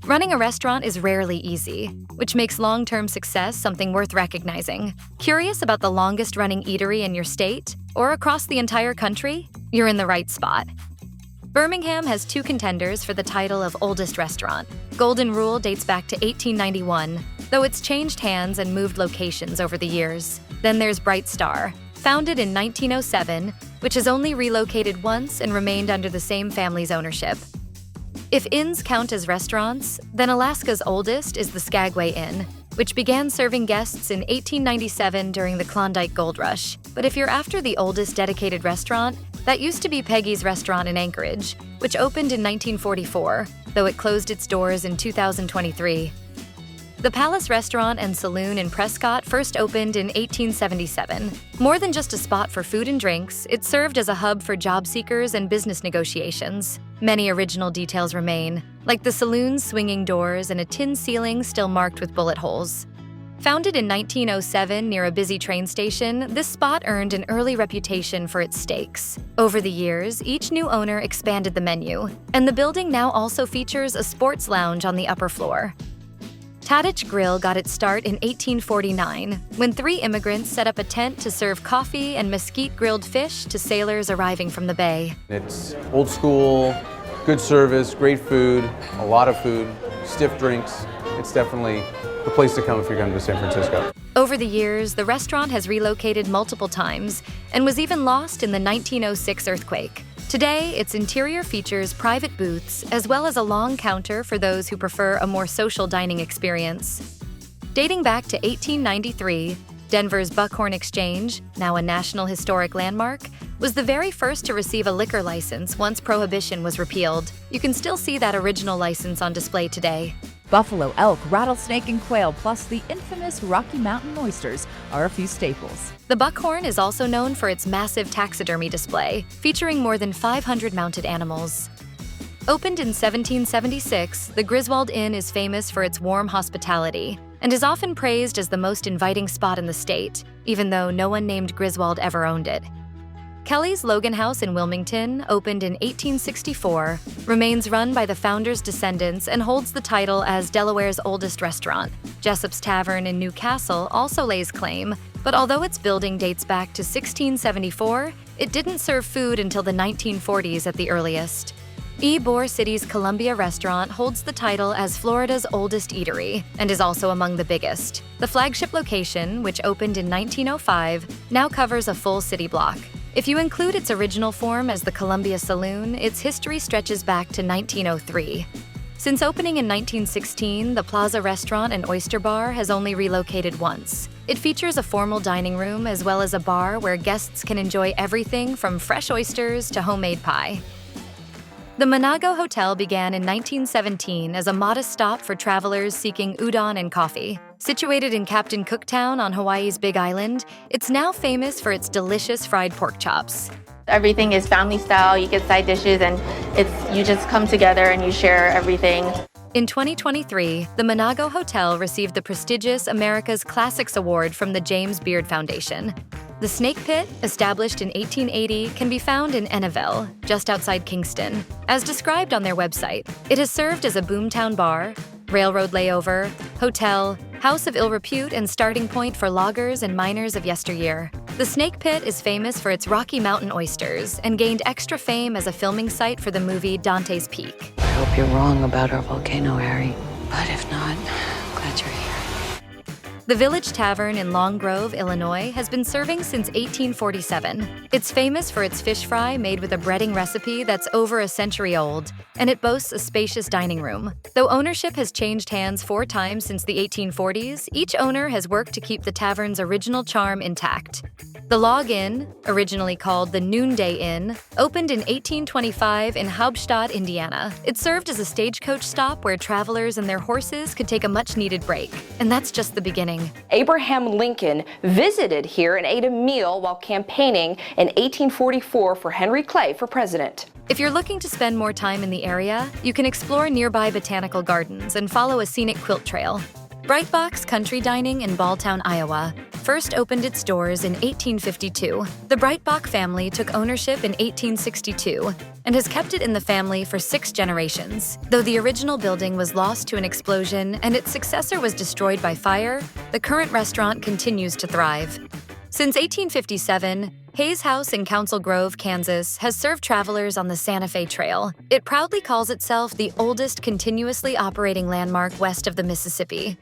Running a restaurant is rarely easy, which makes long-term success something worth recognizing. Curious about the longest-running eatery in your state or across the entire country? You're in the right spot. Birmingham has two contenders for the title of oldest restaurant. Golden Rule dates back to 1891, though it's changed hands and moved locations over the years. Then there's Bright Star, founded in 1907, which has only relocated once and remained under the same family's ownership. If inns count as restaurants, then Alaska's oldest is the Skagway Inn, which began serving guests in 1897 during the Klondike Gold Rush. But if you're after the oldest dedicated restaurant, that used to be Peggy's Restaurant in Anchorage, which opened in 1944, though it closed its doors in 2023. The Palace Restaurant and Saloon in Prescott first opened in 1877. More than just a spot for food and drinks, it served as a hub for job seekers and business negotiations. Many original details remain, like the saloon's swinging doors and a tin ceiling still marked with bullet holes. Founded in 1907 near a busy train station, this spot earned an early reputation for its steaks. Over the years, each new owner expanded the menu, and the building now also features a sports lounge on the upper floor. Tadich Grill got its start in 1849, when 3 immigrants set up a tent to serve coffee and mesquite grilled fish to sailors arriving from the bay. It's old school, good service, great food, a lot of food, stiff drinks. It's definitely the place to come if you're going to San Francisco. Over the years, the restaurant has relocated multiple times and was even lost in the 1906 earthquake. Today, its interior features private booths as well as a long counter for those who prefer a more social dining experience. Dating back to 1893, Denver's Buckhorn Exchange, now a National Historic Landmark, was the very first to receive a liquor license once Prohibition was repealed. You can still see that original license on display today. Buffalo, elk, rattlesnake, and quail, plus the infamous Rocky Mountain oysters are a few staples. The Buckhorn is also known for its massive taxidermy display, featuring more than 500 mounted animals. Opened in 1776, the Griswold Inn is famous for its warm hospitality and is often praised as the most inviting spot in the state, even though no one named Griswold ever owned it. Kelly's Logan House in Wilmington, opened in 1864, remains run by the founder's descendants and holds the title as Delaware's oldest restaurant. Jessup's Tavern in New Castle also lays claim, but although its building dates back to 1674, it didn't serve food until the 1940s at the earliest. Ybor City's Columbia Restaurant holds the title as Florida's oldest eatery and is also among the biggest. The flagship location, which opened in 1905, now covers a full city block. If you include its original form as the Columbia Saloon, its history stretches back to 1903. Since opening in 1916, the Plaza restaurant and oyster bar has only relocated once. It features a formal dining room as well as a bar where guests can enjoy everything from fresh oysters to homemade pie. The Manago Hotel began in 1917 as a modest stop for travelers seeking udon and coffee. Situated in Captain Cook Town on Hawaii's Big Island, it's now famous for its delicious fried pork chops. Everything is family style. You get side dishes and you just come together and you share everything. In 2023, the Manago Hotel received the prestigious America's Classics Award from the James Beard Foundation. The Snake Pit, established in 1880, can be found in Enneville, just outside Kingston. As described on their website, it has served as a boomtown bar, railroad layover, hotel, house of ill repute, and starting point for loggers and miners of yesteryear. The Snake Pit is famous for its Rocky Mountain oysters and gained extra fame as a filming site for the movie Dante's Peak. I hope you're wrong about our volcano, Harry. But if not, glad you're here. The Village Tavern in Long Grove, Illinois, has been serving since 1847. It's famous for its fish fry made with a breading recipe that's over a century old, and it boasts a spacious dining room. Though ownership has changed hands 4 times since the 1840s, each owner has worked to keep the tavern's original charm intact. The Log Inn, originally called the Noonday Inn, opened in 1825 in Hauptstadt, Indiana. It served as a stagecoach stop where travelers and their horses could take a much-needed break. And that's just the beginning. Abraham Lincoln visited here and ate a meal while campaigning in 1844 for Henry Clay for president. If you're looking to spend more time in the area, you can explore nearby botanical gardens and follow a scenic quilt trail. Breitbach's Country Dining in Balltown, Iowa, first opened its doors in 1852. The Breitbach family took ownership in 1862 and has kept it in the family for 6 generations. Though the original building was lost to an explosion and its successor was destroyed by fire, the current restaurant continues to thrive. Since 1857, Hayes House in Council Grove, Kansas, has served travelers on the Santa Fe Trail. It proudly calls itself the oldest continuously operating landmark west of the Mississippi.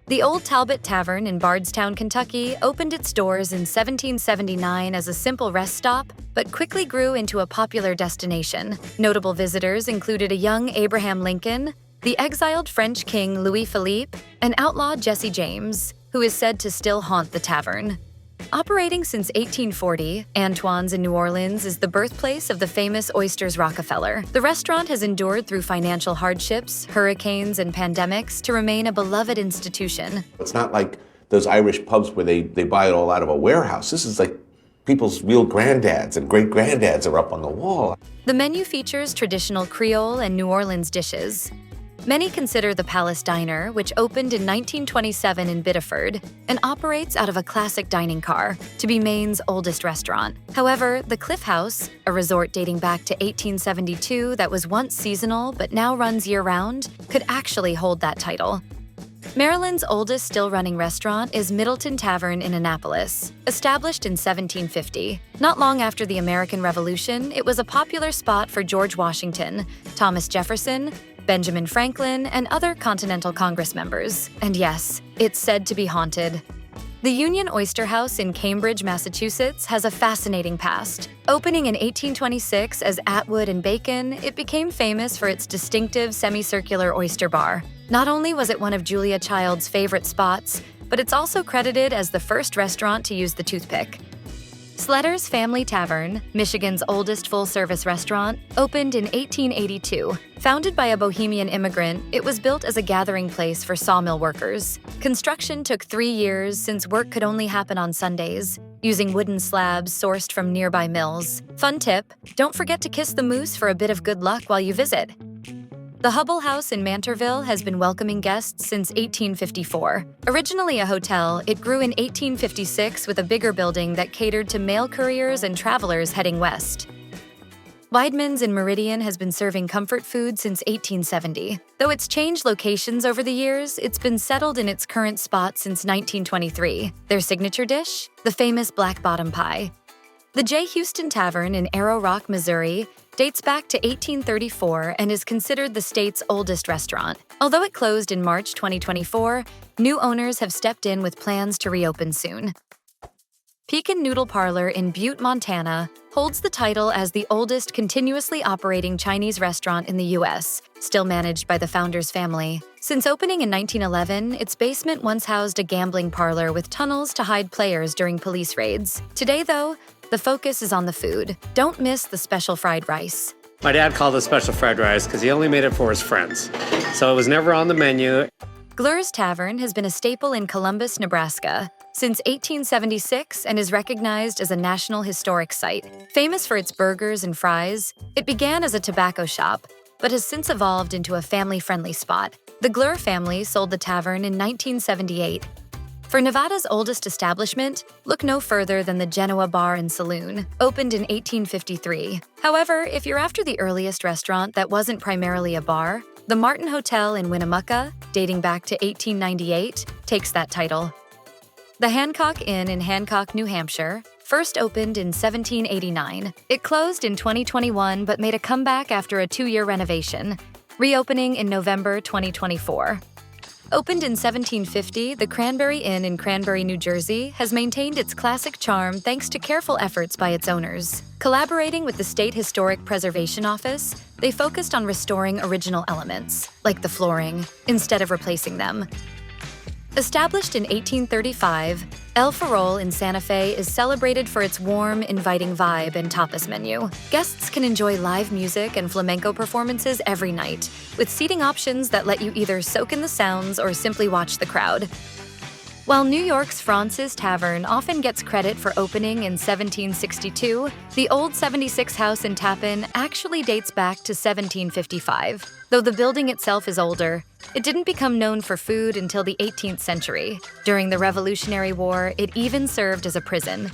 The old Talbott Tavern in Bardstown, Kentucky, opened its doors in 1779 as a simple rest stop, but quickly grew into a popular destination. Notable visitors included a young Abraham Lincoln, the exiled French king Louis Philippe, and outlaw Jesse James, who is said to still haunt the tavern. Operating since 1840, Antoine's in New Orleans is the birthplace of the famous Oysters Rockefeller. The restaurant has endured through financial hardships, hurricanes, and pandemics to remain a beloved institution. It's not like those Irish pubs where they buy it all out of a warehouse. This is like people's real granddads and great-granddads are up on the wall. The menu features traditional Creole and New Orleans dishes. Many consider the Palace Diner, which opened in 1927 in Biddeford and operates out of a classic dining car, to be Maine's oldest restaurant. However, the Cliff House, a resort dating back to 1872 that was once seasonal but now runs year-round, could actually hold that title. Maryland's oldest still-running restaurant is Middleton Tavern in Annapolis, established in 1750. Not long after the American Revolution, it was a popular spot for George Washington, Thomas Jefferson, Benjamin Franklin, and other Continental Congress members. And yes, it's said to be haunted. The Union Oyster House in Cambridge, Massachusetts has a fascinating past. Opening in 1826 as Atwood and Bacon, it became famous for its distinctive semicircular oyster bar. Not only was it one of Julia Child's favorite spots, but it's also credited as the first restaurant to use the toothpick. Sleder's Family Tavern, Michigan's oldest full-service restaurant, opened in 1882. Founded by a Bohemian immigrant, it was built as a gathering place for sawmill workers. Construction took 3 years since work could only happen on Sundays, using wooden slabs sourced from nearby mills. Fun tip, don't forget to kiss the moose for a bit of good luck while you visit. The Hubbell House in Mantorville has been welcoming guests since 1854. Originally a hotel, it grew in 1856 with a bigger building that catered to mail couriers and travelers heading west. Weidmann's in Meridian has been serving comfort food since 1870. Though it's changed locations over the years, it's been settled in its current spot since 1923. Their signature dish? The famous black bottom pie. The J. Huston Tavern in Arrow Rock, Missouri, dates back to 1834 and is considered the state's oldest restaurant. Although it closed in March 2024, new owners have stepped in with plans to reopen soon. Pekin Noodle Parlor in Butte, Montana, holds the title as the oldest continuously operating Chinese restaurant in the U.S., still managed by the founder's family. Since opening in 1911, its basement once housed a gambling parlor with tunnels to hide players during police raids. Today, though, the focus is on the food. Don't miss the special fried rice. My dad called it special fried rice because he only made it for his friends. So it was never on the menu. Glur's Tavern has been a staple in Columbus, Nebraska, since 1876 and is recognized as a National Historic Site. Famous for its burgers and fries, it began as a tobacco shop, but has since evolved into a family-friendly spot. The Glur family sold the tavern in 1978. For Nevada's oldest establishment, look no further than the Genoa Bar and Saloon, opened in 1853. However, if you're after the earliest restaurant that wasn't primarily a bar, the Martin Hotel in Winnemucca, dating back to 1898, takes that title. The Hancock Inn in Hancock, New Hampshire, first opened in 1789. It closed in 2021 but made a comeback after a 2-year renovation, reopening in November 2024. Opened in 1750, the Cranbury Inn in Cranbury, New Jersey, has maintained its classic charm thanks to careful efforts by its owners. Collaborating with the State Historic Preservation Office, they focused on restoring original elements, like the flooring, instead of replacing them. Established in 1835, El Farol in Santa Fe is celebrated for its warm, inviting vibe and tapas menu. Guests can enjoy live music and flamenco performances every night, with seating options that let you either soak in the sounds or simply watch the crowd. While New York's France's Tavern often gets credit for opening in 1762, the old 76 House in Tappan actually dates back to 1755. Though the building itself is older, It didn't become known for food until the 18th century. During the Revolutionary War, it even served as a prison.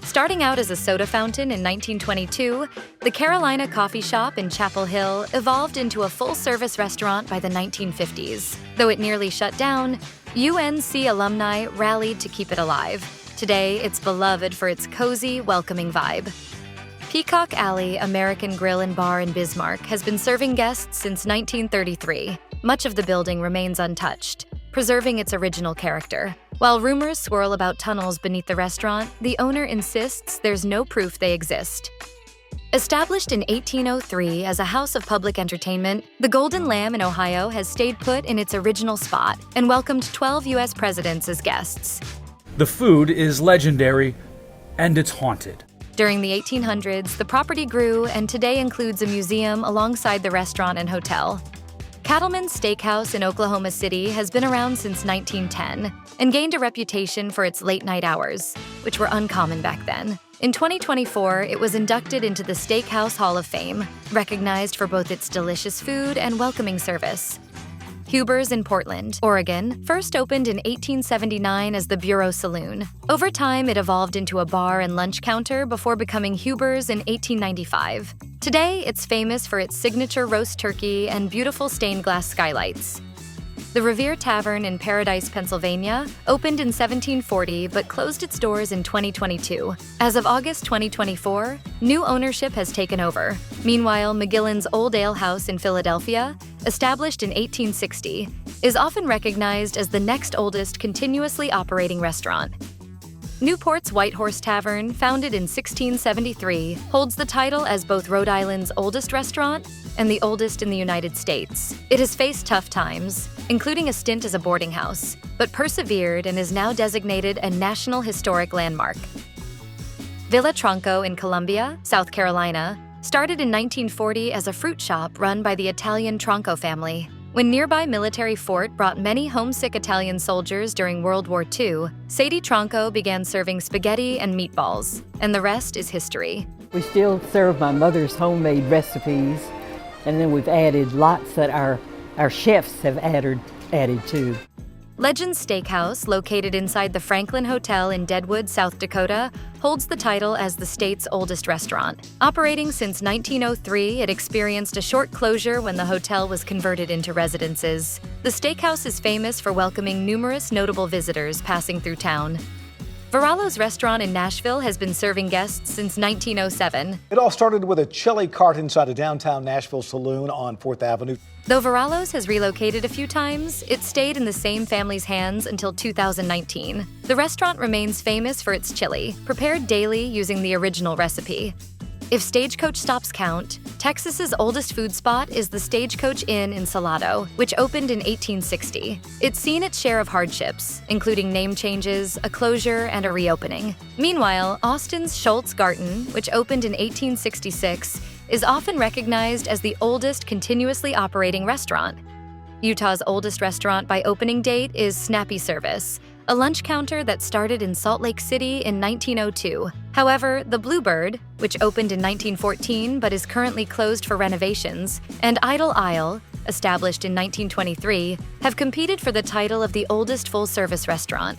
Starting out as a soda fountain in 1922, the Carolina Coffee Shop in Chapel Hill evolved into a full-service restaurant by the 1950s. Though it nearly shut down, UNC alumni rallied to keep it alive. Today, it's beloved for its cozy, welcoming vibe. Peacock Alley American Grill and Bar in Bismarck has been serving guests since 1933. Much of the building remains untouched, preserving its original character. While rumors swirl about tunnels beneath the restaurant, the owner insists there's no proof they exist. Established in 1803 as a house of public entertainment, the Golden Lamb in Ohio has stayed put in its original spot and welcomed 12 U.S. presidents as guests. The food is legendary, and it's haunted. During the 1800s, the property grew and today includes a museum alongside the restaurant and hotel. Cattleman's Steakhouse in Oklahoma City has been around since 1910 and gained a reputation for its late-night hours, which were uncommon back then. In 2024, it was inducted into the Steakhouse Hall of Fame, recognized for both its delicious food and welcoming service. Huber's in Portland, Oregon, first opened in 1879 as the Bureau Saloon. Over time, it evolved into a bar and lunch counter before becoming Huber's in 1895. Today, it's famous for its signature roast turkey and beautiful stained glass skylights. The Revere Tavern in Paradise, Pennsylvania, opened in 1740 but closed its doors in 2022. As of August 2024, new ownership has taken over. Meanwhile, McGillen's Old Ale House in Philadelphia, established in 1860, is often recognized as the next oldest continuously operating restaurant. Newport's White Horse Tavern, founded in 1673, holds the title as both Rhode Island's oldest restaurant and the oldest in the United States. It has faced tough times, including a stint as a boarding house, but persevered and is now designated a National Historic Landmark. Villa Tronco in Columbia, South Carolina, started in 1940 as a fruit shop run by the Italian Tronco family. When nearby military fort brought many homesick Italian soldiers during World War II, Sadie Tronco began serving spaghetti and meatballs, and the rest is history. We still serve my mother's homemade recipes, and then we've added lots that our chefs have added to. Legends Steakhouse, located inside the Franklin Hotel in Deadwood, South Dakota, holds the title as the state's oldest restaurant. Operating since 1903, it experienced a short closure when the hotel was converted into residences. The steakhouse is famous for welcoming numerous notable visitors passing through town. Varallo's restaurant in Nashville has been serving guests since 1907. It all started with a chili cart inside a downtown Nashville saloon on 4th Avenue. Though Varallo's has relocated a few times, it stayed in the same family's hands until 2019. The restaurant remains famous for its chili, prepared daily using the original recipe. If Stagecoach stops count, Texas's oldest food spot is the Stagecoach Inn in Salado, which opened in 1860. It's seen its share of hardships, including name changes, a closure, and a reopening. Meanwhile, Austin's Schultz Garten, which opened in 1866, is often recognized as the oldest continuously operating restaurant. Utah's oldest restaurant by opening date is Snappy Service, a lunch counter that started in Salt Lake City in 1902. However, the Bluebird, which opened in 1914 but is currently closed for renovations, and Idle Isle, established in 1923, have competed for the title of the oldest full-service restaurant.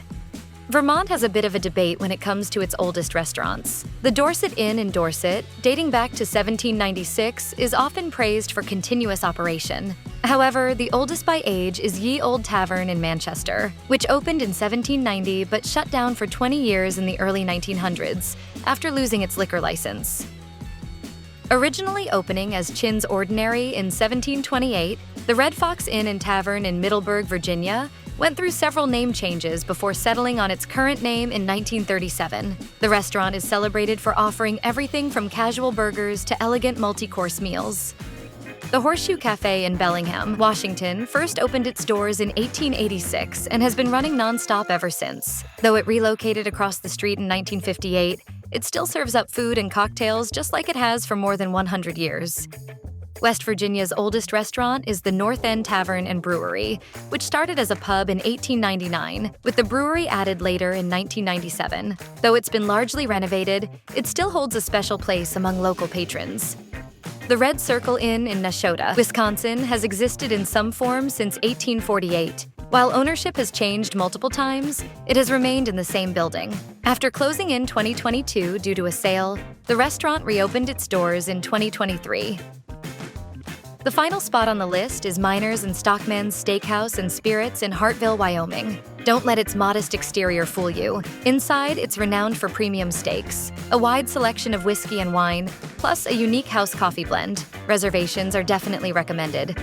Vermont has a bit of a debate when it comes to its oldest restaurants. The Dorset Inn in Dorset, dating back to 1796, is often praised for continuous operation. However, the oldest by age is Ye Old Tavern in Manchester, which opened in 1790 but shut down for 20 years in the early 1900s after losing its liquor license. Originally opening as Chin's Ordinary in 1728, the Red Fox Inn and Tavern in Middleburg, Virginia, went through several name changes before settling on its current name in 1937. The restaurant is celebrated for offering everything from casual burgers to elegant multi-course meals. The Horseshoe Cafe in Bellingham, Washington, first opened its doors in 1886 and has been running nonstop ever since. Though it relocated across the street in 1958, it still serves up food and cocktails just like it has for more than 100 years. West Virginia's oldest restaurant is the North End Tavern and Brewery, which started as a pub in 1899, with the brewery added later in 1997. Though it's been largely renovated, it still holds a special place among local patrons. The Red Circle Inn in Nashotah, Wisconsin, has existed in some form since 1848. While ownership has changed multiple times, it has remained in the same building. After closing in 2022 due to a sale, the restaurant reopened its doors in 2023. The final spot on the list is Miners and Stockman's Steakhouse and Spirits in Hartville, Wyoming. Don't let its modest exterior fool you. Inside, it's renowned for premium steaks, a wide selection of whiskey and wine, plus a unique house coffee blend. Reservations are definitely recommended.